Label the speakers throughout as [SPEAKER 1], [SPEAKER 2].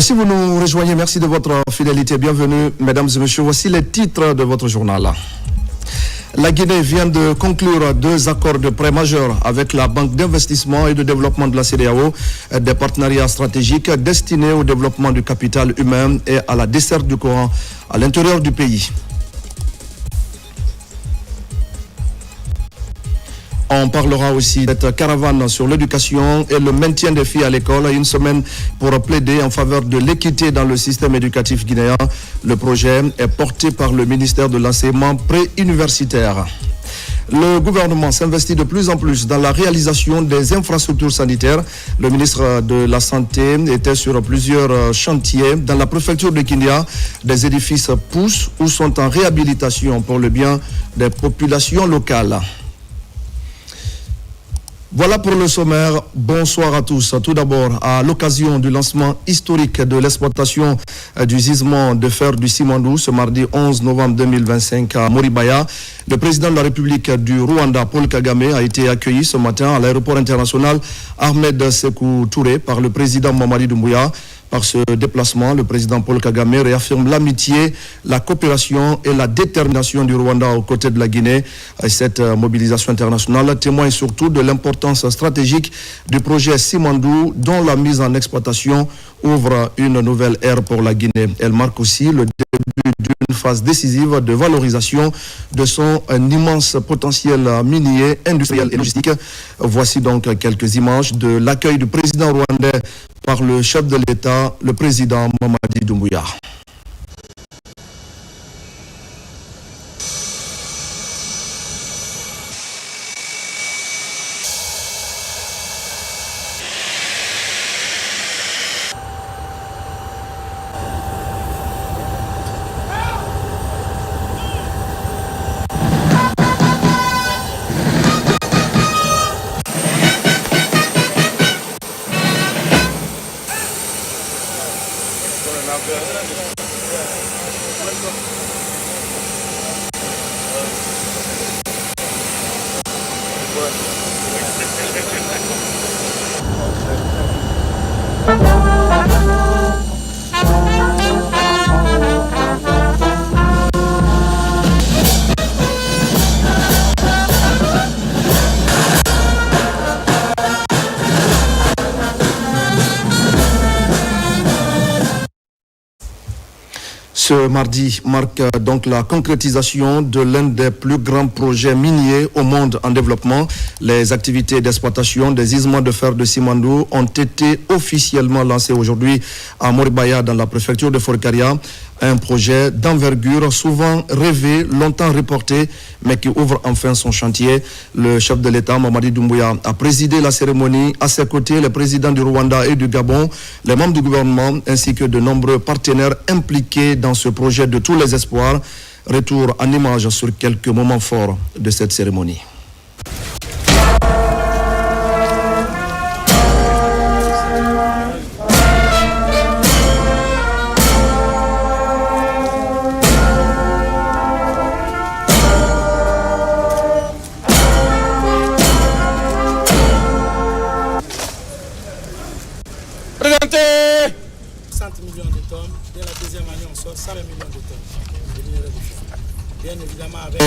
[SPEAKER 1] Si vous nous rejoignez, merci de votre fidélité. Bienvenue, mesdames et messieurs. Voici les titres de votre journal. La Guinée vient de conclure 2 accords de prêt majeurs avec la Banque d'investissement et de développement de la CEDEAO, des partenariats stratégiques destinés au développement du capital humain et à la desserte du courant à l'intérieur du pays. On parlera aussi de cette caravane sur l'éducation et le maintien des filles à l'école. Une semaine pour plaider en faveur de l'équité dans le système éducatif guinéen. Le projet est porté par le ministère de l'enseignement préuniversitaire. Le gouvernement s'investit de plus en plus dans la réalisation des infrastructures sanitaires. Le ministre de la Santé était sur plusieurs chantiers. Dans la préfecture de Kindia, des édifices poussent ou sont en réhabilitation pour le bien des populations locales. Voilà pour le sommaire. Bonsoir à tous. Tout d'abord, à l'occasion du lancement historique de l'exploitation du gisement de fer du Simandou ce mardi 11 novembre 2025 à Moribaya, le président de la République du Rwanda, Paul Kagame, a été accueilli ce matin à l'aéroport international Ahmed Sékou Touré par le président Mamadi Doumbouya. Par ce déplacement, le président Paul Kagame réaffirme l'amitié, la coopération et la détermination du Rwanda aux côtés de la Guinée. Cette mobilisation internationale témoigne surtout de l'importance stratégique du projet Simandou, dont la mise en exploitation ouvre une nouvelle ère pour la Guinée. Elle marque aussi le début d'une phase décisive de valorisation de son immense potentiel minier, industriel et logistique. Voici donc quelques images de l'accueil du président rwandais par le chef de l'État, le président Mamadi Doumbouya. Ce mardi marque donc la concrétisation de l'un des plus grands projets miniers au monde en développement. Les activités d'exploitation des gisements de fer de Simandou ont été officiellement lancées aujourd'hui à Moribaya dans la préfecture de Forcaria. Un projet d'envergure souvent rêvé, longtemps reporté, mais qui ouvre enfin son chantier. Le chef de l'État, Mamadi Doumbouya, a présidé la cérémonie. À ses côtés, les présidents du Rwanda et du Gabon, les membres du gouvernement, ainsi que de nombreux partenaires impliqués dans ce projet de tous les espoirs. Retour en image sur quelques moments forts de cette cérémonie.
[SPEAKER 2] Millions de tonnes. Dès la deuxième année, on sort 120 millions de tonnes de minerais de fer. Bien évidemment, avec...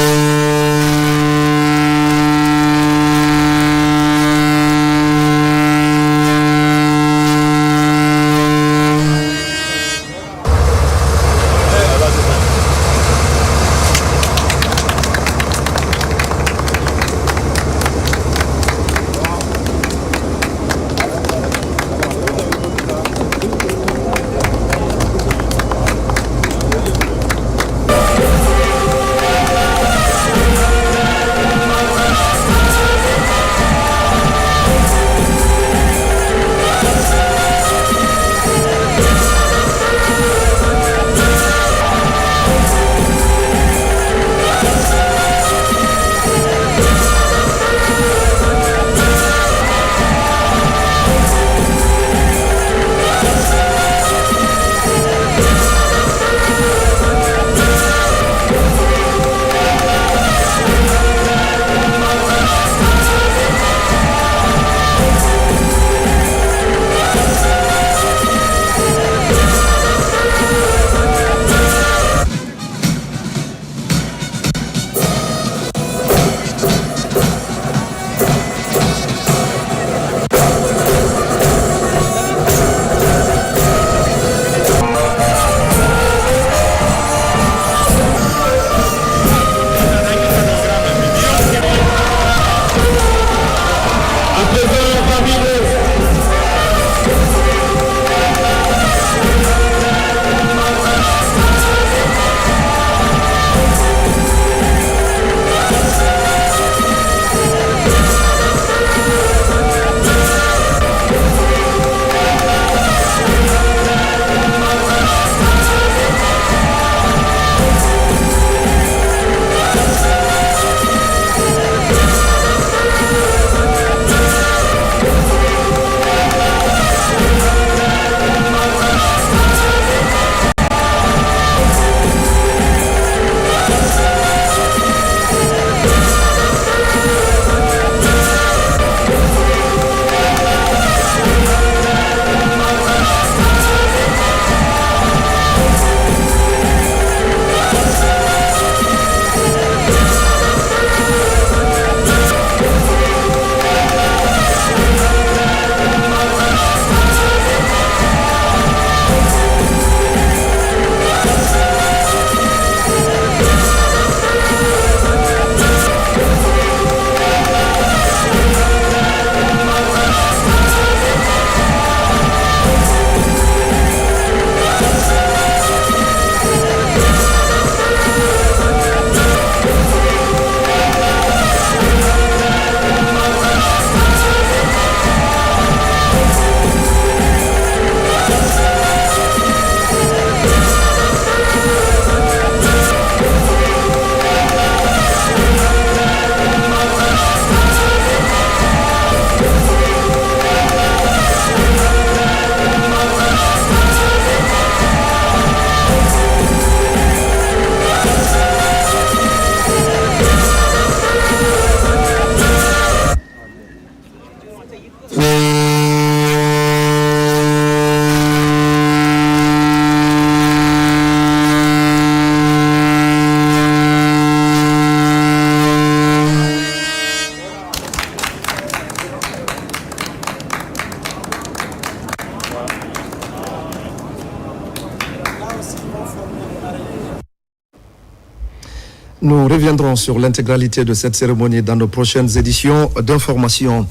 [SPEAKER 1] Nous reviendrons sur l'intégralité de cette cérémonie dans nos prochaines éditions d'information.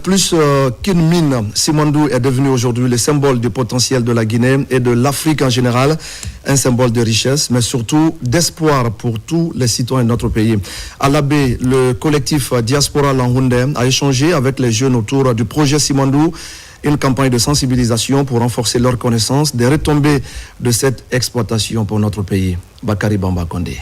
[SPEAKER 1] Plus qu'une mine, Simandou est devenu aujourd'hui le symbole du potentiel de la Guinée et de l'Afrique en général, un symbole de richesse, mais surtout d'espoir pour tous les citoyens de notre pays. À l'abbé, le collectif Diaspora Langoundé a échangé avec les jeunes autour du projet Simandou, une campagne de sensibilisation pour renforcer leur connaissance des retombées de cette exploitation pour notre pays. Bakari Bamba Kondé.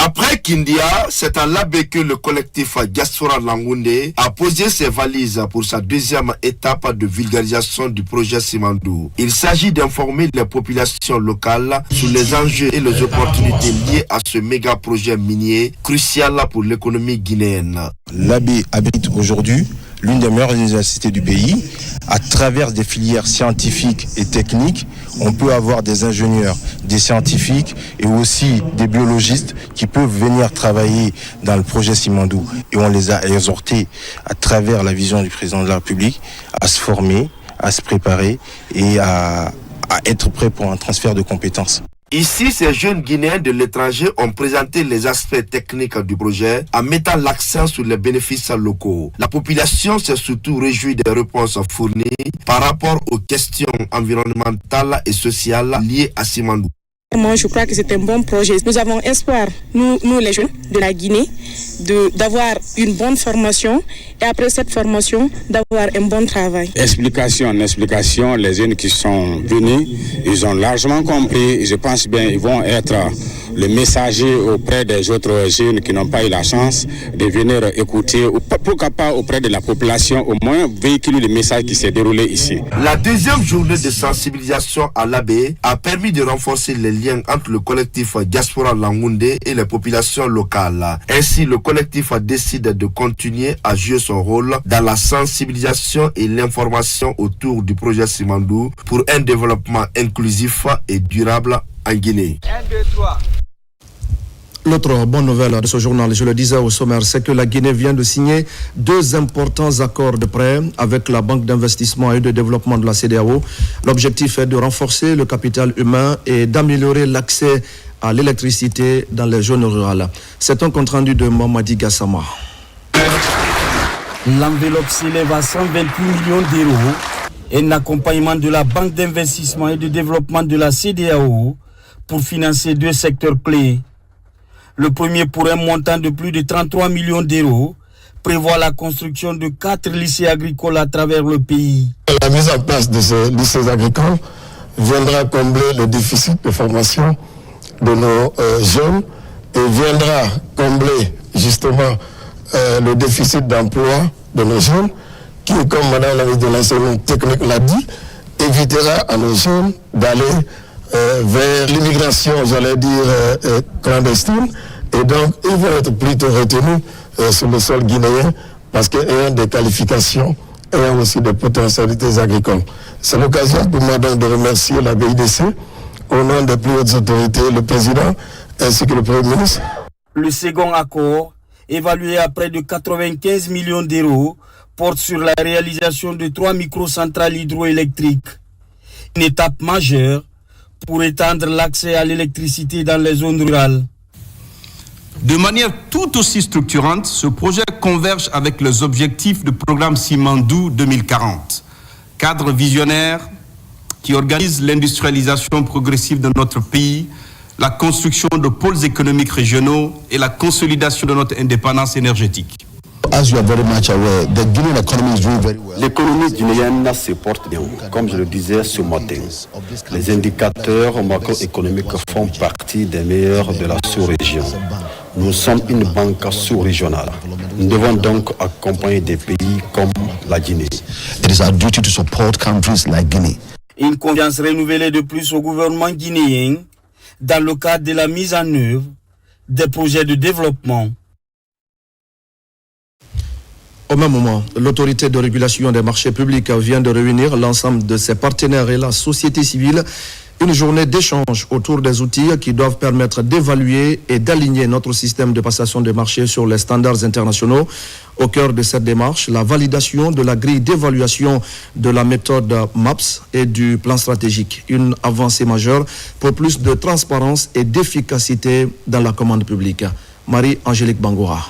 [SPEAKER 3] Après Kindia, c'est à l'abbé que le collectif Diaspora Langoundé a posé ses valises pour sa deuxième étape de vulgarisation du projet Simandou. Il s'agit d'informer les populations locales sur les enjeux et les opportunités liées à ce méga projet minier crucial pour l'économie guinéenne.
[SPEAKER 4] L'abbé abrite aujourd'hui l'une des meilleures universités du pays. À travers des filières scientifiques et techniques, on peut avoir des ingénieurs, des scientifiques et aussi des biologistes qui peuvent venir travailler dans le projet Simandou. Et on les a exhortés à travers la vision du président de la République à se former, à se préparer et à être prêts pour un transfert de compétences.
[SPEAKER 3] Ici, ces jeunes Guinéens de l'étranger ont présenté les aspects techniques du projet en mettant l'accent sur les bénéfices locaux. La population s'est surtout réjouie des réponses fournies par rapport aux questions environnementales et sociales liées à Simandou.
[SPEAKER 5] Moi, je crois que c'est un bon projet. Nous avons espoir, nous les jeunes de la Guinée, d'avoir une bonne formation et après cette formation, d'avoir un bon travail.
[SPEAKER 6] Explication, les jeunes qui sont venus, ils ont largement compris. Je pense bien ils vont être le messager auprès des autres jeunes qui n'ont pas eu la chance de venir écouter, ou pourquoi pas auprès de la population, au moins véhiculer le message qui s'est déroulé ici.
[SPEAKER 3] La deuxième journée de sensibilisation à l'abbé a permis de renforcer les liens entre le collectif Diaspora Langoundé et les populations locales. Ainsi, le collectif décide de continuer à jouer son rôle dans la sensibilisation et l'information autour du projet Simandou pour un développement inclusif et durable en Guinée.
[SPEAKER 7] 1, 2, 3.
[SPEAKER 1] L'autre bonne nouvelle de ce journal, je le disais au sommaire, c'est que la Guinée vient de signer 2 importants accords de prêt avec la Banque d'investissement et de développement de la CEDEAO. L'objectif est de renforcer le capital humain et d'améliorer l'accès à l'électricité dans les zones rurales. C'est un compte rendu de Mamadi Gassama.
[SPEAKER 8] L'enveloppe s'élève à 128 millions d'euros. Un accompagnement de la Banque d'investissement et de développement de la CEDEAO pour financer 2 secteurs clés. Le premier, pour un montant de plus de 33 millions d'euros, prévoit la construction de 4 lycées agricoles à travers le pays.
[SPEAKER 9] La mise en place de ces lycées agricoles viendra combler le déficit de formation de nos jeunes et viendra combler justement le déficit d'emploi de nos jeunes qui, comme Madame la ministre de l'enseignement technique l'a dit, évitera à nos jeunes d'aller vers l'immigration, j'allais dire, clandestine. Et donc, ils vont être plutôt retenus sur le sol guinéen parce qu'ils ont des qualifications et aussi des potentialités agricoles. C'est l'occasion pour moi donc de remercier la BIDC au nom des plus hautes autorités, le président ainsi que le Premier ministre.
[SPEAKER 8] Le second accord, évalué à près de 95 millions d'euros, porte sur la réalisation de 3 microcentrales hydroélectriques. Une étape majeure pour étendre l'accès à l'électricité dans les zones rurales.
[SPEAKER 10] De manière tout aussi structurante, ce projet converge avec les objectifs du programme Simandou 2040, cadre visionnaire qui organise l'industrialisation progressive de notre pays, la construction de pôles économiques régionaux et la consolidation de notre indépendance énergétique.
[SPEAKER 11] L'économie guinéenne se porte bien, comme je le disais ce matin. Les indicateurs macroéconomiques font partie des meilleurs de la sous-région. Nous sommes une banque sous-régionale. Nous devons donc accompagner des pays comme la Guinée.
[SPEAKER 8] Une confiance renouvelée de plus au gouvernement guinéen dans le cadre de la mise en œuvre des projets de développement.
[SPEAKER 1] Au même moment, l'autorité de régulation des marchés publics vient de réunir l'ensemble de ses partenaires et la société civile Une journée d'échange autour des outils qui doivent permettre d'évaluer et d'aligner notre système de passation des marchés sur les standards internationaux. Au cœur de cette démarche, la validation de la grille d'évaluation de la méthode MAPS et du plan stratégique. Une avancée majeure pour plus de transparence et d'efficacité dans la commande publique. Marie-Angélique Bangoura.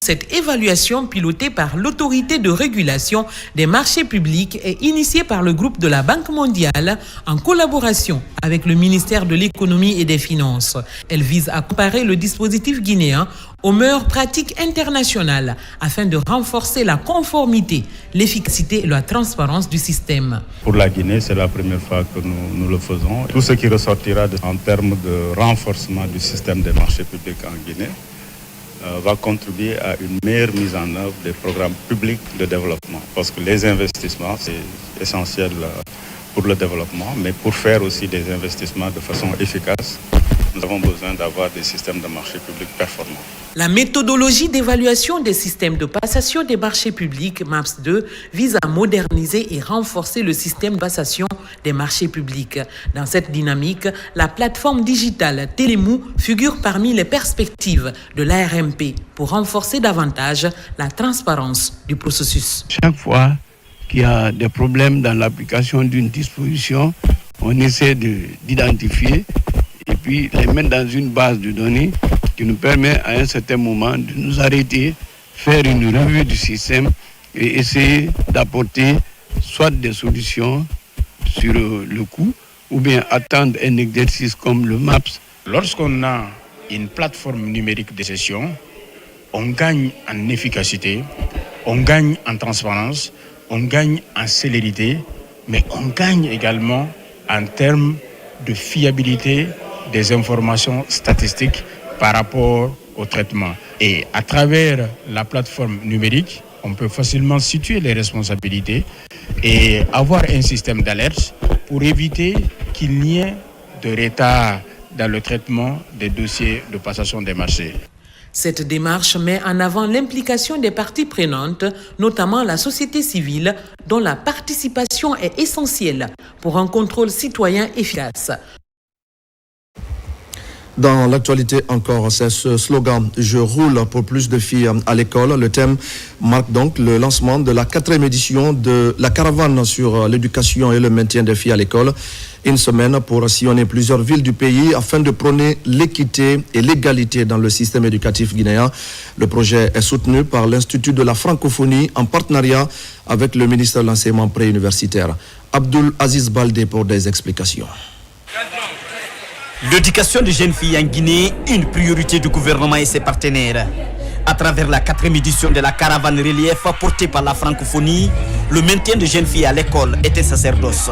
[SPEAKER 7] Cette évaluation pilotée par l'autorité de régulation des marchés publics est initiée par le groupe de la Banque mondiale en collaboration avec le ministère de l'économie et des finances. Elle vise à comparer le dispositif guinéen aux meilleures pratiques internationales afin de renforcer la conformité, l'efficacité et la transparence du système.
[SPEAKER 12] Pour la Guinée, c'est la première fois que nous le faisons. Tout ce qui ressortira en termes de renforcement du système des marchés publics en Guinée va contribuer à une meilleure mise en œuvre des programmes publics de développement. Parce que les investissements, c'est essentiel pour le développement, mais pour faire aussi des investissements de façon efficace, nous avons besoin d'avoir des systèmes de marché publics performants.
[SPEAKER 7] La méthodologie d'évaluation des systèmes de passation des marchés publics, MAPS 2, vise à moderniser et renforcer le système de passation des marchés publics. Dans cette dynamique, la plateforme digitale Télémou figure parmi les perspectives de l'ARMP pour renforcer davantage la transparence du processus.
[SPEAKER 13] Chaque fois qu'il y a des problèmes dans l'application d'une disposition, on essaie d'identifier et puis les mettre dans une base de données qui nous permet à un certain moment de nous arrêter, faire une revue du système et essayer d'apporter soit des solutions sur le coût ou bien attendre un exercice comme le MAPS.
[SPEAKER 14] Lorsqu'on a une plateforme numérique de gestion, on gagne en efficacité, on gagne en transparence, on gagne en célérité, mais on gagne également en termes de fiabilité des informations statistiques par rapport au traitement. Et à travers la plateforme numérique, on peut facilement situer les responsabilités et avoir un système d'alerte pour éviter qu'il n'y ait de retard dans le traitement des dossiers de passation des marchés.
[SPEAKER 7] Cette démarche met en avant l'implication des parties prenantes, notamment la société civile, dont la participation est essentielle pour un contrôle citoyen efficace.
[SPEAKER 1] Dans l'actualité encore, c'est ce slogan « Je roule pour plus de filles à l'école ». Le thème marque donc le lancement de la 4e édition de la caravane sur l'éducation et le maintien des filles à l'école. Une semaine pour sillonner plusieurs villes du pays afin de prôner l'équité et l'égalité dans le système éducatif guinéen. Le projet est soutenu par l'Institut de la francophonie en partenariat avec le ministère de l'enseignement préuniversitaire. Abdul Aziz Baldé pour des explications.
[SPEAKER 15] L'éducation des jeunes filles en Guinée, une priorité du gouvernement et ses partenaires. À travers la 4e édition de la caravane relief portée par la francophonie, le maintien des jeunes filles à l'école est un sacerdoce.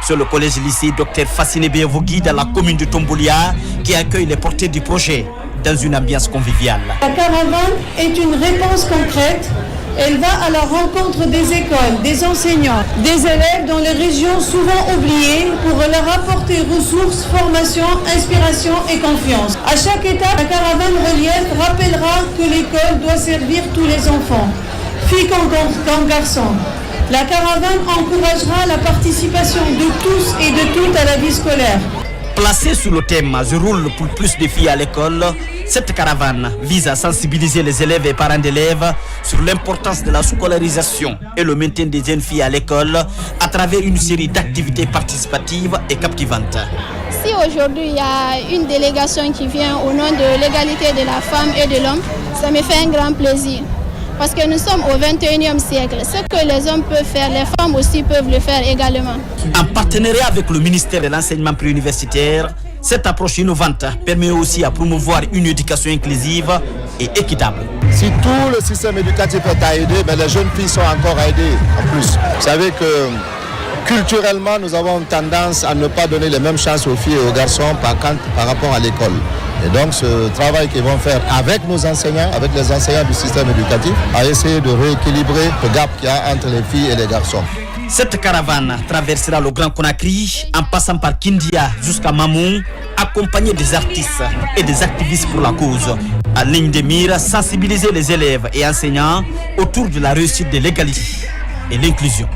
[SPEAKER 15] Sur le collège-lycée Dr Fassine Bévogui dans la commune de Tombolia, qui accueille les porteurs du projet dans une ambiance conviviale.
[SPEAKER 16] La caravane est une réponse concrète. Elle va à la rencontre des écoles, des enseignants, des élèves dans les régions souvent oubliées pour leur apporter ressources, formation, inspiration et confiance. À chaque étape, la caravane relief rappellera que l'école doit servir tous les enfants, filles comme garçons. La caravane encouragera la participation de tous et de toutes à la vie scolaire.
[SPEAKER 15] Placée sous le thème « Je roule pour plus de filles à l'école », cette caravane vise à sensibiliser les élèves et parents d'élèves sur l'importance de la scolarisation et le maintien des jeunes filles à l'école à travers une série d'activités participatives et captivantes.
[SPEAKER 17] Si aujourd'hui il y a une délégation qui vient au nom de l'égalité de la femme et de l'homme, ça me fait un grand plaisir. Parce que nous sommes au 21e siècle. Ce que les hommes peuvent faire, les femmes aussi peuvent le faire également.
[SPEAKER 15] En partenariat avec le ministère de l'enseignement préuniversitaire, cette approche innovante permet aussi à promouvoir une éducation inclusive et équitable.
[SPEAKER 18] Si tout le système éducatif est à aider, mais les jeunes filles sont encore aidées en plus. Vous savez que culturellement, nous avons tendance à ne pas donner les mêmes chances aux filles et aux garçons par rapport à l'école. Et donc ce travail qu'ils vont faire avec nos enseignants, avec les enseignants du système éducatif, à essayer de rééquilibrer le gap qu'il y a entre les filles et les garçons.
[SPEAKER 15] Cette caravane traversera le Grand Conakry en passant par Kindia jusqu'à Mamou, accompagnée des artistes et des activistes pour la cause. À ligne de mire, sensibiliser les élèves et enseignants autour de la réussite de l'égalité et l'inclusion.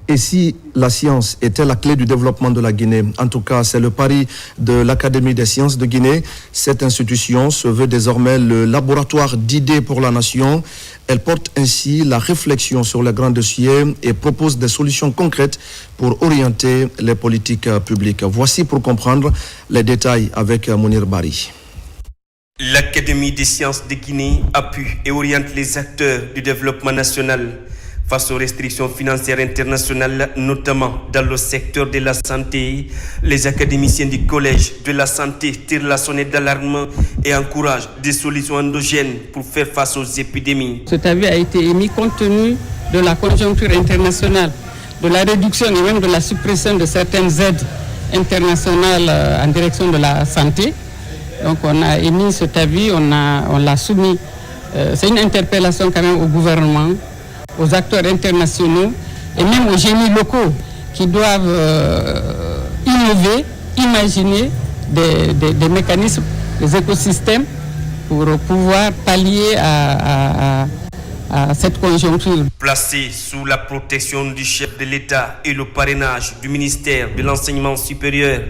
[SPEAKER 1] Et si la science était la clé du développement de la Guinée, en tout cas, c'est le pari de l'Académie des sciences de Guinée. Cette institution se veut désormais le laboratoire d'idées pour la nation. Elle porte ainsi la réflexion sur les grands dossiers et propose des solutions concrètes pour orienter les politiques publiques. Voici pour comprendre les détails avec Mounir Bari.
[SPEAKER 19] L'Académie des sciences de Guinée appuie et oriente les acteurs du développement national face aux restrictions financières internationales, notamment dans le secteur de la santé. Les académiciens du Collège de la santé tirent la sonnette d'alarme et encouragent des solutions endogènes pour faire face aux épidémies.
[SPEAKER 20] Cet avis a été émis compte tenu de la conjoncture internationale, de la réduction et même de la suppression de certaines aides internationales en direction de la santé. Donc on a émis cet avis, on l'a soumis. C'est une interpellation quand même au gouvernement, aux acteurs internationaux et même aux génies locaux qui doivent innover, imaginer des mécanismes, des écosystèmes pour pouvoir pallier à cette conjoncture.
[SPEAKER 19] Placé sous la protection du chef de l'État et le parrainage du ministère de l'Enseignement supérieur,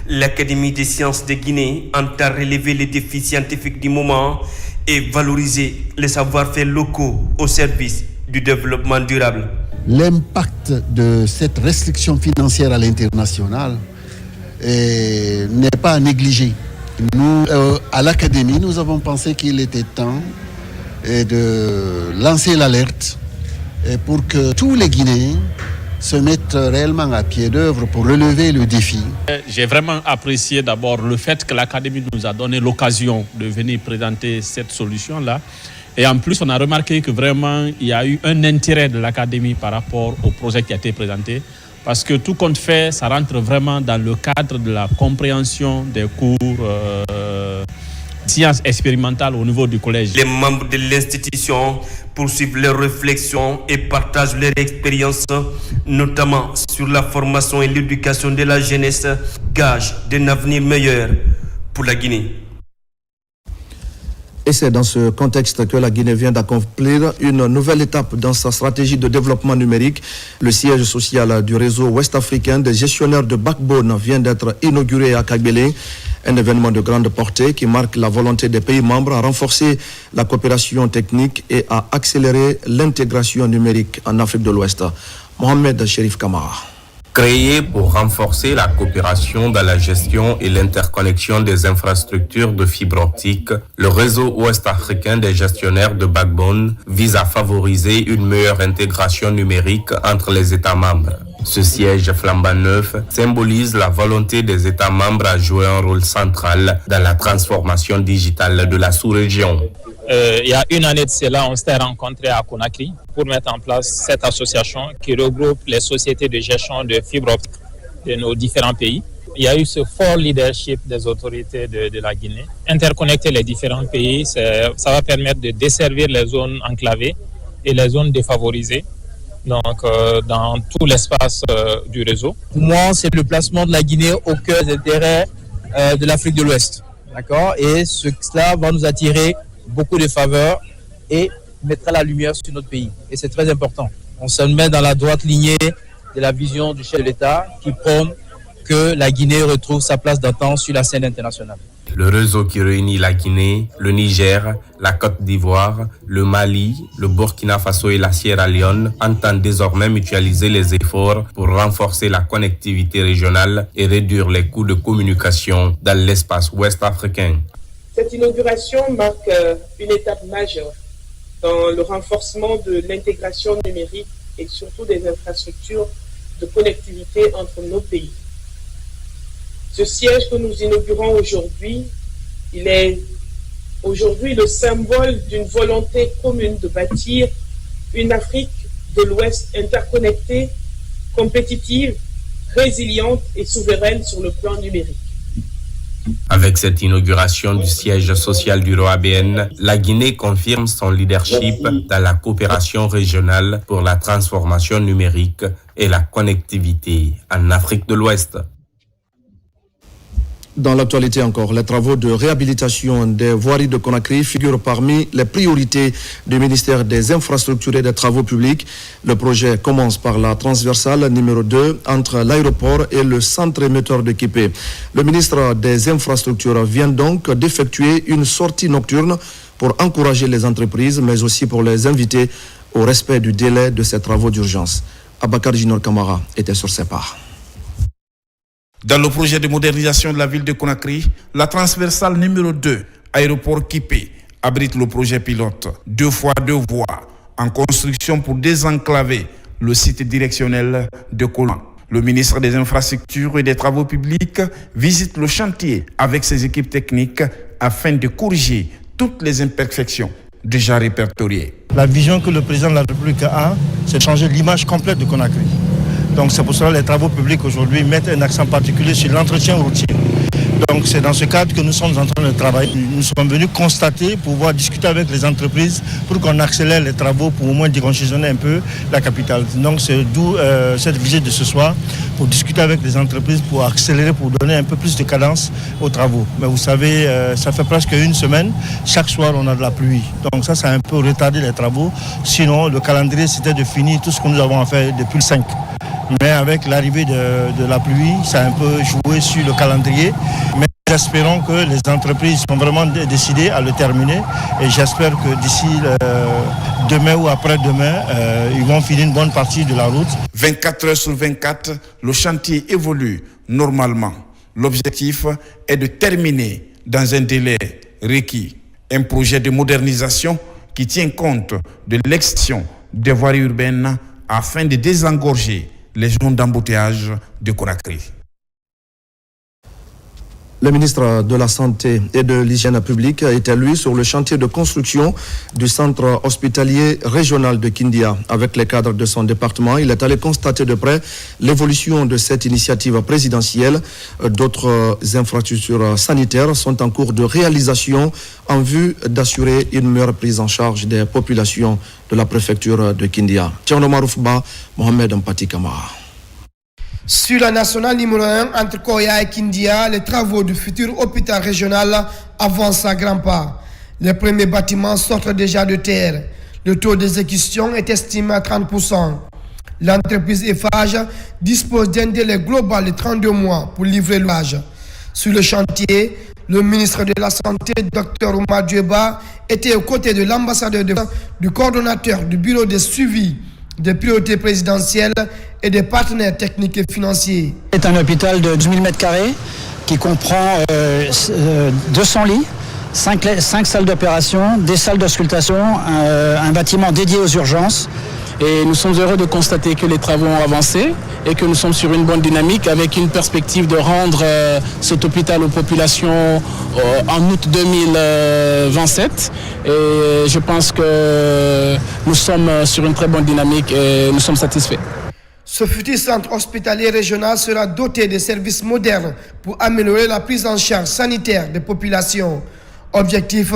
[SPEAKER 19] l'Académie des sciences de Guinée entend relever les défis scientifiques du moment et valoriser les savoir-faire locaux au service du développement durable.
[SPEAKER 21] L'impact de cette restriction financière à l'international n'est pas à négliger. Nous, à l'Académie, nous avons pensé qu'il était temps de lancer l'alerte pour que tous les Guinéens se mettent réellement à pied d'œuvre pour relever le défi.
[SPEAKER 22] J'ai vraiment apprécié d'abord le fait que l'Académie nous a donné l'occasion de venir présenter cette solution-là. Et en plus, on a remarqué que vraiment, il y a eu un intérêt de l'Académie par rapport au projet qui a été présenté. Parce que tout compte fait, ça rentre vraiment dans le cadre de la compréhension des cours sciences expérimentales au niveau du collège.
[SPEAKER 19] Les membres de l'institution poursuivent leurs réflexions et partagent leur expérience, notamment sur la formation et l'éducation de la jeunesse, gage d'un avenir meilleur pour la Guinée.
[SPEAKER 1] Et c'est dans ce contexte que la Guinée vient d'accomplir une nouvelle étape dans sa stratégie de développement numérique. Le siège social du réseau ouest-africain des gestionnaires de backbone vient d'être inauguré à Kagbélé. Un événement de grande portée qui marque la volonté des pays membres à renforcer la coopération technique et à accélérer l'intégration numérique en Afrique de l'Ouest. Mohamed Sherif Kamara.
[SPEAKER 23] Créé pour renforcer la coopération dans la gestion et l'interconnexion des infrastructures de fibre optique, le réseau ouest-africain des gestionnaires de backbone vise à favoriser une meilleure intégration numérique entre les États membres. Ce siège flambant neuf symbolise la volonté des États membres à jouer un rôle central dans la transformation digitale de la sous-région.
[SPEAKER 24] Il y a une année de cela, on s'était rencontrés à Conakry pour mettre en place cette association qui regroupe les sociétés de gestion de fibres optiques de nos différents pays. Il y a eu ce fort leadership des autorités de la Guinée. Interconnecter les différents pays, ça va permettre de desservir les zones enclavées et les zones défavorisées, donc dans tout l'espace du réseau.
[SPEAKER 25] Pour moi, c'est le placement de la Guinée au cœur des intérêts de l'Afrique de l'Ouest. D'accord ? Et cela va nous attirer beaucoup de faveurs et mettra la lumière sur notre pays. Et c'est très important. On se met dans la droite lignée de la vision du chef de l'État qui prône que la Guinée retrouve sa place d'antan sur la scène internationale.
[SPEAKER 23] Le réseau qui réunit la Guinée, le Niger, la Côte d'Ivoire, le Mali, le Burkina Faso et la Sierra Leone entend désormais mutualiser les efforts pour renforcer la connectivité régionale et réduire les coûts de communication dans l'espace ouest-africain.
[SPEAKER 5] Cette inauguration marque une étape majeure dans le renforcement de l'intégration numérique et surtout des infrastructures de connectivité entre nos pays. Ce siège que nous inaugurons aujourd'hui, il est aujourd'hui le symbole d'une volonté commune de bâtir une Afrique de l'Ouest interconnectée, compétitive, résiliente et souveraine sur le plan numérique.
[SPEAKER 23] Avec cette inauguration du siège social du ROABN, la Guinée confirme son leadership dans la coopération régionale pour la transformation numérique et la connectivité en Afrique de l'Ouest.
[SPEAKER 1] Dans l'actualité encore, les travaux de réhabilitation des voiries de Conakry figurent parmi les priorités du ministère des Infrastructures et des Travaux publics. Le projet commence par la transversale numéro 2 entre l'aéroport et le centre émetteur de Kipé. Le ministre des Infrastructures vient donc d'effectuer une sortie nocturne pour encourager les entreprises, mais aussi pour les inviter au respect du délai de ces travaux d'urgence. Abakar Junior Kamara était sur ses pas.
[SPEAKER 2] Dans le projet de modernisation de la ville de Conakry, la transversale numéro 2, aéroport Kipé, abrite le projet pilote 2 fois 2 voies en construction pour désenclaver le site directionnel de Kolan. Le ministre des Infrastructures et des Travaux publics visite le chantier avec ses équipes techniques afin de corriger toutes les imperfections déjà répertoriées.
[SPEAKER 3] La vision que le président de la République a, c'est de changer l'image complète de Conakry. Donc c'est pour cela que les travaux publics aujourd'hui mettent un accent particulier sur l'entretien routier. Donc c'est dans ce cadre que nous sommes en train de travailler. Nous sommes venus constater, pouvoir discuter avec les entreprises pour qu'on accélère les travaux pour au moins décongestionner un peu la capitale. Donc c'est d'où cette visite de ce soir pour discuter avec les entreprises, pour accélérer, pour donner un peu plus de cadence aux travaux. Mais vous savez, ça fait presque une semaine, chaque soir on a de la pluie. Donc ça a un peu retardé les travaux. Sinon le calendrier c'était de finir tout ce que nous avons à faire depuis le 5. Mais avec l'arrivée de la pluie, ça a un peu joué sur le calendrier. Mais espérons que les entreprises sont vraiment décidées à le terminer. Et j'espère que d'ici demain ou après-demain, ils vont finir une bonne partie de la route.
[SPEAKER 2] 24 heures sur 24, le chantier évolue normalement. L'objectif est de terminer dans un délai requis. Un projet de modernisation qui tient compte de l'extension des voiries urbaines afin de désengorger les zones d'embouteillage de Conakry.
[SPEAKER 1] Le ministre de la Santé et de l'Hygiène publique était lui sur le chantier de construction du centre hospitalier régional de Kindia. Avec les cadres de son département, il est allé constater de près l'évolution de cette initiative présidentielle. D'autres infrastructures sanitaires sont en cours de réalisation en vue d'assurer une meilleure prise en charge des populations de la préfecture de Kindia. Tcherno Maroufba, Mohamed Mpati Kamara.
[SPEAKER 4] Sur la nationale numéro 1 entre Koya et Kindia, les travaux du futur hôpital régional avancent à grands pas. Les premiers bâtiments sortent déjà de terre. Le taux d'exécution est estimé à 30%. L'entreprise Eiffage dispose d'un délai global de 32 mois pour livrer l'ouvrage. Sur le chantier, le ministre de la Santé, Dr Oumar Djeba, était aux côtés de l'ambassadeur du coordonnateur du bureau de suivi des priorités présidentielles et des partenaires techniques et financiers.
[SPEAKER 6] C'est un hôpital de 12 000 m² qui comprend 200 lits, 5 salles d'opération, des salles d'auscultation, un bâtiment dédié aux urgences.
[SPEAKER 20] Et nous sommes heureux de constater que les travaux ont avancé et que nous sommes sur une bonne dynamique avec une perspective de rendre cet hôpital aux populations en août 2027. Et je pense que nous sommes sur une très bonne dynamique et nous sommes satisfaits.
[SPEAKER 4] Ce futur centre hospitalier régional sera doté de services modernes pour améliorer la prise en charge sanitaire des populations. Objectif,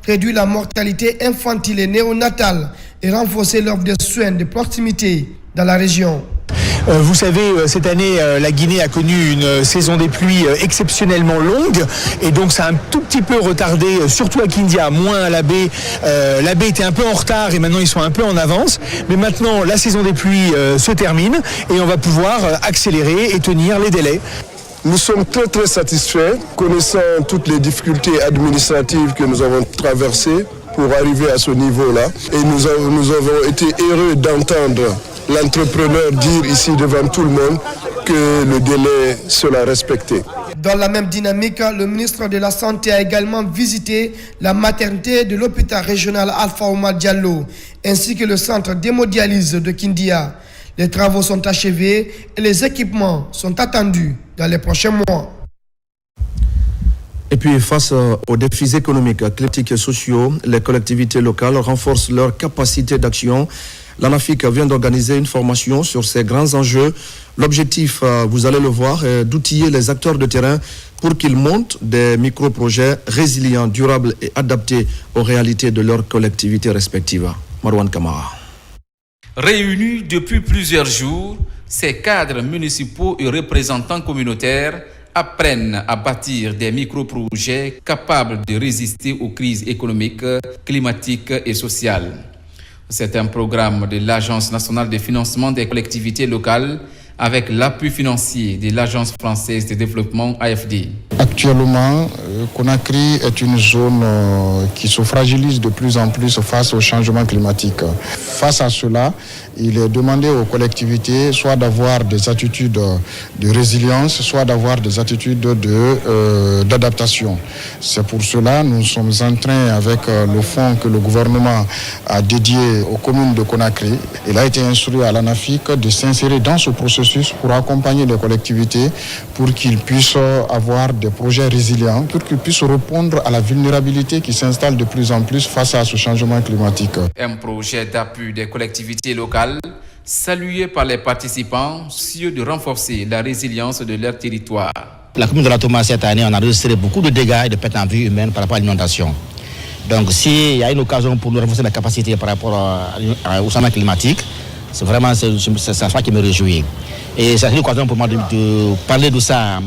[SPEAKER 4] réduire la mortalité infantile et néonatale et renforcer l'offre de soins de proximité dans la région.
[SPEAKER 9] Vous savez, cette année, la Guinée a connu une saison des pluies exceptionnellement longue et donc ça a un tout petit peu retardé, surtout à Kindia, moins à la baie. La baie était un peu en retard et maintenant ils sont un peu en avance. Mais maintenant, la saison des pluies se termine et on va pouvoir accélérer et tenir les délais.
[SPEAKER 26] Nous sommes très très satisfaits, connaissant toutes les difficultés administratives que nous avons traversées pour arriver à ce niveau-là. Et nous avons été heureux d'entendre l'entrepreneur dire ici devant tout le monde que le délai sera respecté.
[SPEAKER 4] Dans la même dynamique, le ministre de la Santé a également visité la maternité de l'hôpital régional Alpha Oumar Diallo, ainsi que le centre d'hémodialyse de Kindia. Les travaux sont achevés et les équipements sont attendus dans les prochains mois.
[SPEAKER 1] Et puis, face aux défis économiques, climatiques et sociaux, les collectivités locales renforcent leur capacité d'action. L'ANAFIC vient d'organiser une formation sur ces grands enjeux. L'objectif, vous allez le voir, est d'outiller les acteurs de terrain pour qu'ils montent des micro-projets résilients, durables et adaptés aux réalités de leurs collectivités respectives. Marwan Kamara.
[SPEAKER 27] Réunis depuis plusieurs jours, ces cadres municipaux et représentants communautaires
[SPEAKER 8] apprennent à bâtir des micro-projets capables de résister aux crises économiques, climatiques et sociales. C'est un programme de l'Agence nationale de financement des collectivités locales avec l'appui financier de l'Agence française de développement AFD.
[SPEAKER 10] Actuellement, Conakry est une zone qui se fragilise de plus en plus face au changement climatique. Face à cela, il est demandé aux collectivités soit d'avoir des attitudes de résilience, soit d'avoir des attitudes d'adaptation. C'est pour cela que nous sommes en train, avec le fonds que le gouvernement a dédié aux communes de Conakry, il a été instruit à l'ANAFIC de s'insérer dans ce processus pour accompagner les collectivités pour qu'ils puissent avoir des projets résilients, pour qu'ils puissent répondre à la vulnérabilité qui s'installe de plus en plus face à ce changement climatique.
[SPEAKER 8] Un projet d'appui des collectivités locales salué par les participants, soucieux de renforcer la résilience de leur territoire.
[SPEAKER 11] La commune de la Thomas, cette année, on a enregistré beaucoup de dégâts et de pertes en vie humaine par rapport à l'inondation. Donc s'il y a une occasion pour nous renforcer la capacité par rapport au changement climatique, c'est vraiment ça qui me réjouit. Et c'est une occasion pour moi de parler de ça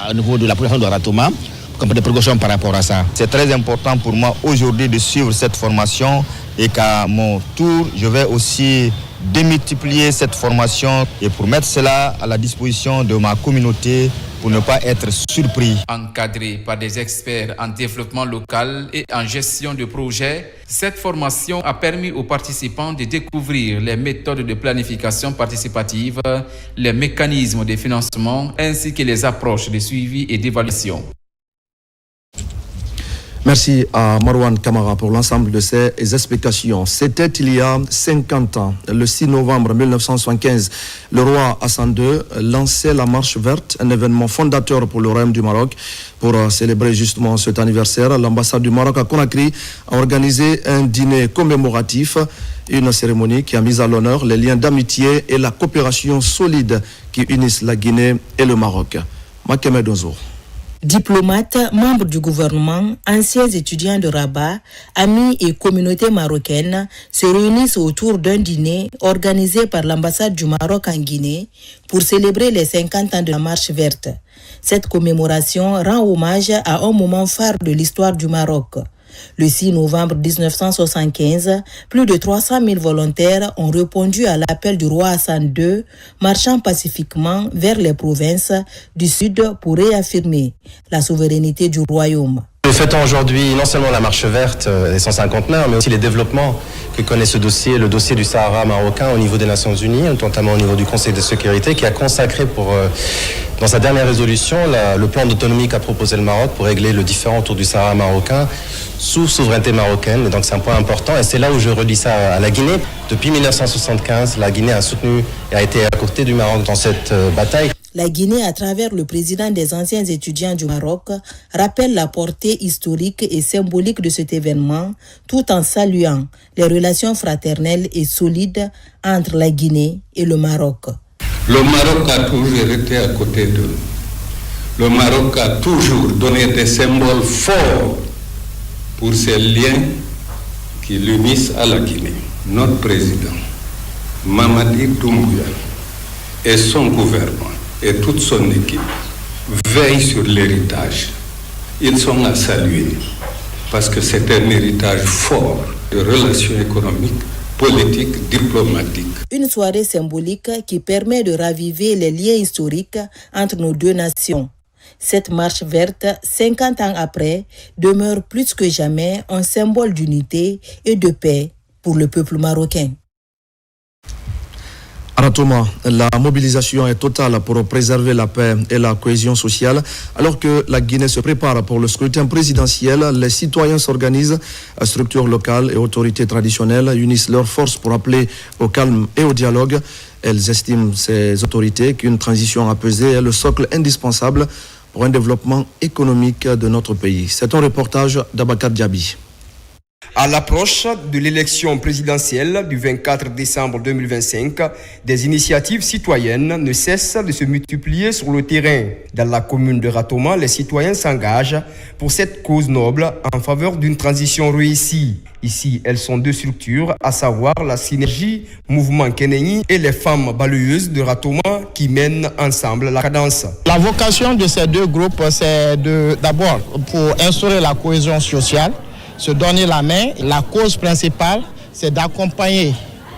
[SPEAKER 11] au niveau de la population de Ratoma, comme des précautions par rapport à ça.
[SPEAKER 12] C'est très important pour moi aujourd'hui de suivre cette formation et qu'à mon tour, je vais aussi démultiplier cette formation et pour mettre cela à la disposition de ma communauté pour ne pas être surpris.
[SPEAKER 8] Encadré par des experts en développement local et en gestion de projets, cette formation a permis aux participants de découvrir les méthodes de planification participative, les mécanismes de financement ainsi que les approches de suivi et d'évaluation.
[SPEAKER 1] Merci à Marwan Kamara pour l'ensemble de ces explications. C'était il y a 50 ans, le 6 novembre 1975, le roi Hassan II lançait la Marche verte, un événement fondateur pour le Royaume du Maroc. Pour célébrer justement cet anniversaire, l'ambassade du Maroc à Conakry a organisé un dîner commémoratif, une cérémonie qui a mis à l'honneur les liens d'amitié et la coopération solide qui unissent la Guinée et le Maroc. Makeme Donzo.
[SPEAKER 13] Diplomates, membres du gouvernement, anciens étudiants de Rabat, amis et communautés marocaines se réunissent autour d'un dîner organisé par l'ambassade du Maroc en Guinée pour célébrer les 50 ans de la Marche verte. Cette commémoration rend hommage à un moment phare de l'histoire du Maroc. Le 6 novembre 1975, plus de 300 000 volontaires ont répondu à l'appel du roi Hassan II, marchant pacifiquement vers les provinces du sud pour réaffirmer la souveraineté du royaume.
[SPEAKER 14] Nous fêtons aujourd'hui non seulement la marche verte des 150 mais aussi les développements que connaît ce dossier, le dossier du Sahara marocain au niveau des Nations Unies, notamment au niveau du Conseil de sécurité, qui a consacré dans sa dernière résolution le plan d'autonomie qu'a proposé le Maroc pour régler le différend autour du Sahara marocain sous souveraineté marocaine. Et donc c'est un point important et c'est là où je redis ça à la Guinée. Depuis 1975, la Guinée a soutenu et a été à côté du Maroc dans cette bataille.
[SPEAKER 13] La Guinée, à travers le président des anciens étudiants du Maroc, rappelle la portée historique et symbolique de cet événement, tout en saluant les relations fraternelles et solides entre la Guinée et le Maroc.
[SPEAKER 27] Le Maroc a toujours été à côté d'eux. Le Maroc a toujours donné des symboles forts pour ces liens qui l'unissent à la Guinée. Notre président, Mamadi Doumbouya, et son gouvernement, et toute son équipe veillent sur l'héritage. Ils sont à saluer parce que c'est un héritage fort de relations économiques, politiques, diplomatiques.
[SPEAKER 13] Une soirée symbolique qui permet de raviver les liens historiques entre nos deux nations. Cette marche verte, 50 ans après, demeure plus que jamais un symbole d'unité et de paix pour le peuple marocain.
[SPEAKER 1] Ratoma, la mobilisation est totale pour préserver la paix et la cohésion sociale. Alors que la Guinée se prépare pour le scrutin présidentiel, les citoyens s'organisent, structures locales et autorités traditionnelles unissent leurs forces pour appeler au calme et au dialogue. Elles estiment, ces autorités, qu'une transition apaisée est le socle indispensable pour un développement économique de notre pays. C'est un reportage d'Abakar Diaby.
[SPEAKER 7] À l'approche de l'élection présidentielle du 24 décembre 2025, des initiatives citoyennes ne cessent de se multiplier sur le terrain. Dans la commune de Ratoma, les citoyens s'engagent pour cette cause noble en faveur d'une transition réussie. Ici, elles sont deux structures, à savoir la synergie Mouvement Keneni et les femmes balayeuses de Ratoma qui mènent ensemble la cadence.
[SPEAKER 10] La vocation de ces deux groupes, c'est d'abord pour instaurer la cohésion sociale, se donner la main. La cause principale, c'est d'accompagner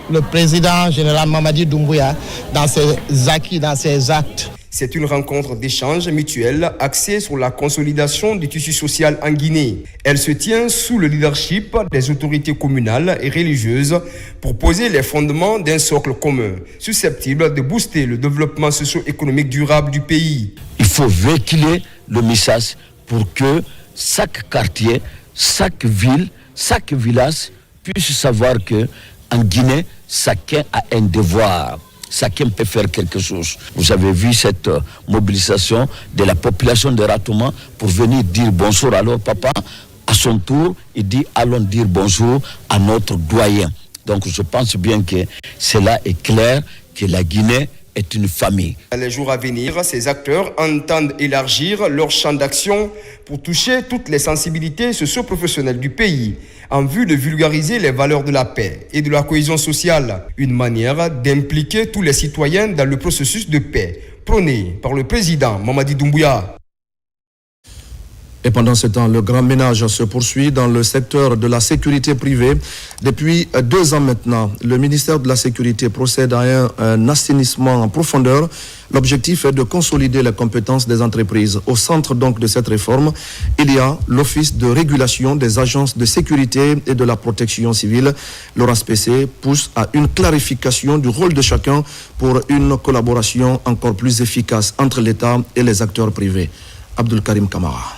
[SPEAKER 10] le président général Mamadi Doumbouya dans ses acquis, dans ses actes.
[SPEAKER 7] C'est une rencontre d'échange mutuel axée sur la consolidation du tissu social en Guinée. Elle se tient sous le leadership des autorités communales et religieuses pour poser les fondements d'un socle commun, susceptible de booster le développement socio-économique durable du pays.
[SPEAKER 15] Il faut véhiculer le message pour que chaque quartier, chaque ville, chaque village puisse savoir que en Guinée, chacun a un devoir. Chacun peut faire quelque chose. Vous avez vu cette mobilisation de la population de Ratoma pour venir dire bonjour à leur papa. À son tour, il dit allons dire bonjour à notre doyen. Donc je pense bien que cela est clair, que la Guinée est une famille.
[SPEAKER 7] Dans les jours à venir, ces acteurs entendent élargir leur champ d'action pour toucher toutes les sensibilités socio-professionnelles du pays en vue de vulgariser les valeurs de la paix et de la cohésion sociale. Une manière d'impliquer tous les citoyens dans le processus de paix prôné par le président Mamadi Doumbouya.
[SPEAKER 1] Et pendant ce temps, le grand ménage se poursuit dans le secteur de la sécurité privée. Depuis 2 ans maintenant, le ministère de la Sécurité procède à un assainissement en profondeur. L'objectif est de consolider les compétences des entreprises. Au centre donc de cette réforme, il y a l'Office de régulation des agences de sécurité et de la protection civile. L'ORASPC pousse à une clarification du rôle de chacun pour une collaboration encore plus efficace entre l'État et les acteurs privés. Abdul Karim Kamara.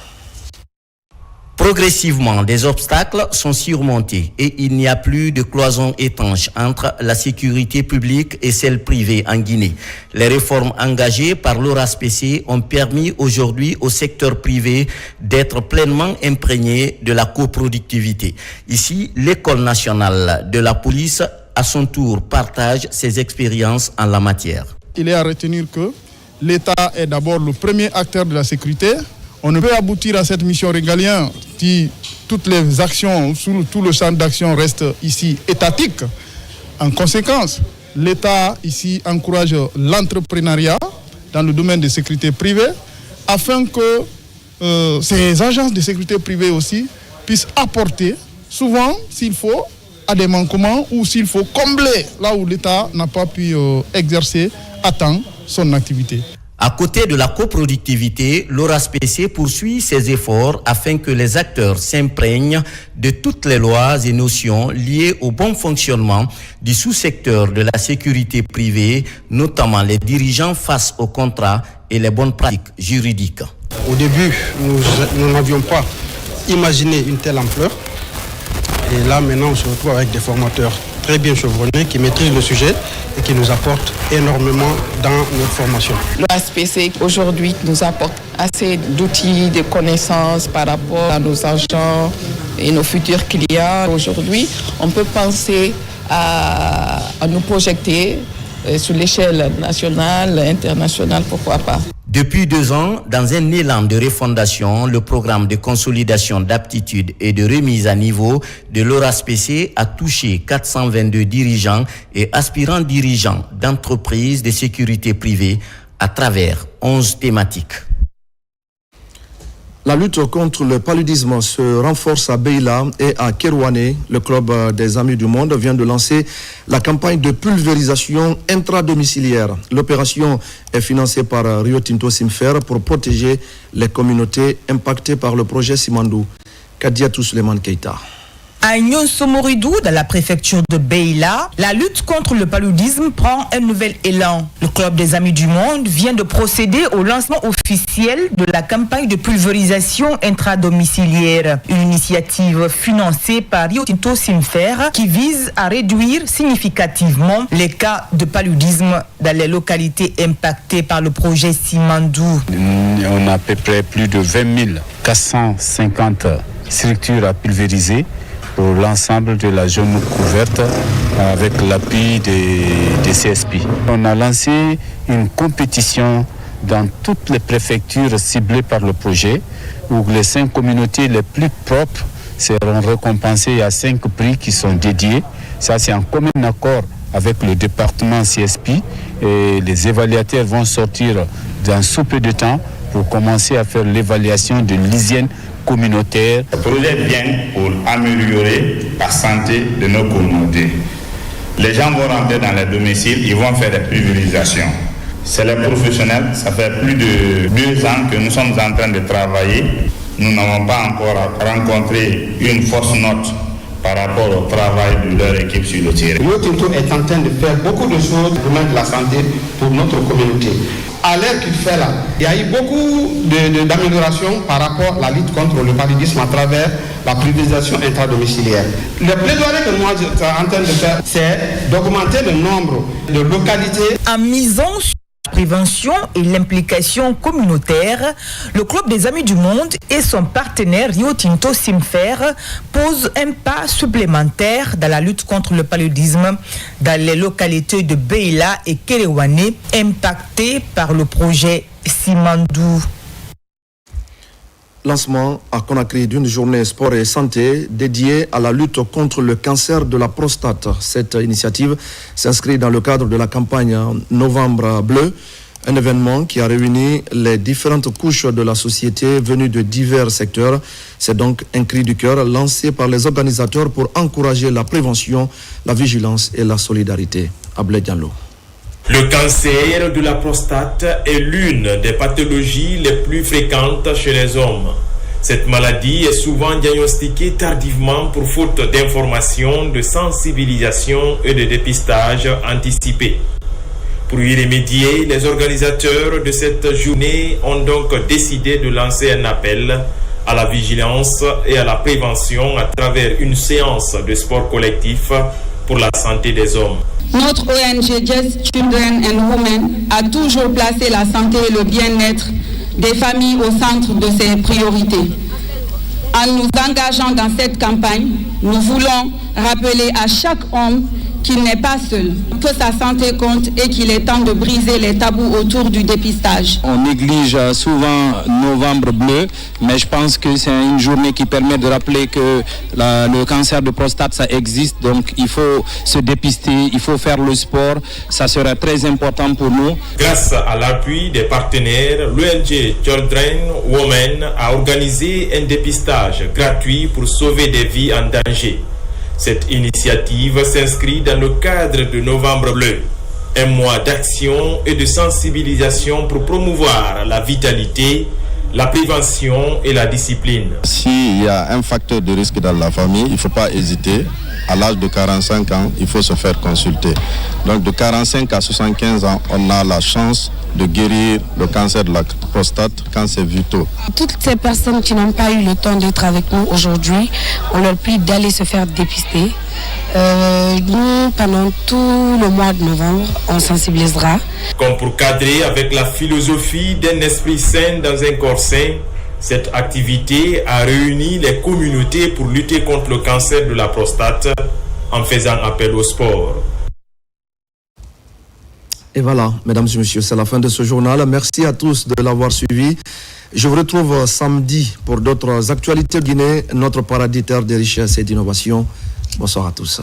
[SPEAKER 16] Progressivement, des obstacles sont surmontés et il n'y a plus de cloison étanche entre la sécurité publique et celle privée en Guinée. Les réformes engagées par l'ORASPC ont permis aujourd'hui au secteur privé d'être pleinement imprégné de la coproductivité. Ici, l'École nationale de la police, à son tour, partage ses expériences en la matière.
[SPEAKER 17] Il est à retenir que l'État est d'abord le premier acteur de la sécurité. On ne peut aboutir à cette mission régalienne si toutes les actions, tout le champ d'action reste ici étatique. En conséquence, l'État ici encourage l'entrepreneuriat dans le domaine de sécurité privée afin que ces agences de sécurité privée aussi puissent apporter, souvent s'il faut, à des manquements ou s'il faut combler là où l'État n'a pas pu exercer à temps son activité.
[SPEAKER 16] À côté de la coproductivité, l'ORASPC poursuit ses efforts afin que les acteurs s'imprègnent de toutes les lois et notions liées au bon fonctionnement du sous-secteur de la sécurité privée, notamment les dirigeants face aux contrats et les bonnes pratiques juridiques.
[SPEAKER 18] Au début, nous n'avions pas imaginé une telle ampleur. Et là, maintenant, on se retrouve avec des formateurs très bien chevronnés qui maîtrisent le sujet et qui nous apportent énormément dans notre formation.
[SPEAKER 21] L'ORASPC aujourd'hui nous apporte assez d'outils, de connaissances par rapport à nos agents et nos futurs clients. Aujourd'hui, on peut penser à nous projeter sur l'échelle nationale, internationale, pourquoi pas.
[SPEAKER 16] Depuis 2 ans, dans un élan de refondation, le programme de consolidation d'aptitude et de remise à niveau de l'ORASPC a touché 422 dirigeants et aspirants dirigeants d'entreprises de sécurité privée à travers 11 thématiques.
[SPEAKER 1] La lutte contre le paludisme se renforce à Beila et à Kerouané. Le club des Amis du Monde vient de lancer la campagne de pulvérisation intradomiciliaire. L'opération est financée par Rio Tinto Simfer pour protéger les communautés impactées par le projet Simandou. Kadiatou Suleiman Keita.
[SPEAKER 22] À Nyon-Somoridou, dans la préfecture de Beila, la lutte contre le paludisme prend un nouvel élan. Le Club des Amis du Monde vient de procéder au lancement officiel de la campagne de pulvérisation intradomiciliaire, une initiative financée par Rio Tinto Simfer qui vise à réduire significativement les cas de paludisme dans les localités impactées par le projet Simandou.
[SPEAKER 28] On a à peu près plus de 20 450 structures à pulvériser
[SPEAKER 2] pour l'ensemble de la zone couverte avec l'appui des CSP. On a lancé une compétition dans toutes les préfectures ciblées par le projet, où les 5 communautés les plus propres seront récompensées à 5 prix qui sont dédiés. Ça, c'est en commun accord avec le département CSP, et les évaluateurs vont sortir dans sous peu de temps pour commencer à faire l'évaluation de l'hygiène communautaire.
[SPEAKER 3] Le projet vient pour améliorer la santé de nos communautés. Les gens vont rentrer dans les domiciles, ils vont faire des privilégiations. C'est les professionnels, ça fait plus de 2 ans que nous sommes en train de travailler. Nous n'avons pas encore rencontré une fausse note par rapport au travail de leur équipe sur le terrain.
[SPEAKER 18] Rio Tinto est en train de faire beaucoup de choses pour mettre la santé pour notre communauté. À l'heure qu'il fait là, il y a eu beaucoup d'améliorations par rapport à la lutte contre le paludisme à travers la privatisation intradomiciliaire. Le plaidoyer que moi je suis en train de faire, c'est d'augmenter le nombre de localités.
[SPEAKER 22] En misant sur la prévention et l'implication communautaire, le Club des Amis du Monde et son partenaire Rio Tinto Simfer posent un pas supplémentaire dans la lutte contre le paludisme dans les localités de Beila et Kerewane impactées par le projet Simandou.
[SPEAKER 1] Lancement à Conakry d'une journée sport et santé dédiée à la lutte contre le cancer de la prostate. Cette initiative s'inscrit dans le cadre de la campagne Novembre Bleu, un événement qui a réuni les différentes couches de la société venues de divers secteurs. C'est donc un cri du cœur lancé par les organisateurs pour encourager la prévention, la vigilance et la solidarité. Ablé Diallo.
[SPEAKER 5] Le cancer de la prostate est l'une des pathologies les plus fréquentes chez les hommes. Cette maladie est souvent diagnostiquée tardivement pour faute d'information, de sensibilisation et de dépistage anticipé. Pour y remédier, les organisateurs de cette journée ont donc décidé de lancer un appel à la vigilance et à la prévention à travers une séance de sport collectif pour la santé des hommes.
[SPEAKER 19] Notre ONG Just Children and Women a toujours placé la santé et le bien-être des familles au centre de ses priorités. En nous engageant dans cette campagne, nous voulons rappeler à chaque homme qu'il n'est pas seul, que sa santé compte et qu'il est temps de briser les tabous autour du dépistage.
[SPEAKER 23] On néglige souvent Novembre Bleu, mais je pense que c'est une journée qui permet de rappeler que le cancer de prostate, ça existe, donc il faut se dépister, il faut faire le sport, ça sera très important pour nous.
[SPEAKER 5] Grâce à l'appui des partenaires, l'ONG Children Women a organisé un dépistage gratuit pour sauver des vies en danger. Cette initiative s'inscrit dans le cadre de Novembre Bleu, un mois d'action et de sensibilisation pour promouvoir la vitalité, la prévention et la discipline.
[SPEAKER 24] S'il y a un facteur de risque dans la famille, il ne faut pas hésiter. À l'âge de 45 ans, il faut se faire consulter. Donc de 45 à 75 ans, on a la chance de guérir le cancer de la prostate quand c'est vu tôt.
[SPEAKER 25] Toutes ces personnes qui n'ont pas eu le temps d'être avec nous aujourd'hui, on leur prie d'aller se faire dépister. Nous, pendant tout le mois de novembre, on sensibilisera.
[SPEAKER 5] Comme pour cadrer avec la philosophie d'un esprit sain dans un corps sain, cette activité a réuni les communautés pour lutter contre le cancer de la prostate en faisant appel au sport.
[SPEAKER 1] Et voilà, mesdames et messieurs, c'est la fin de ce journal. Merci à tous de l'avoir suivi. Je vous retrouve samedi pour d'autres actualités Guinée, notre paradis terre de richesse et d'innovation. Bonsoir à tous.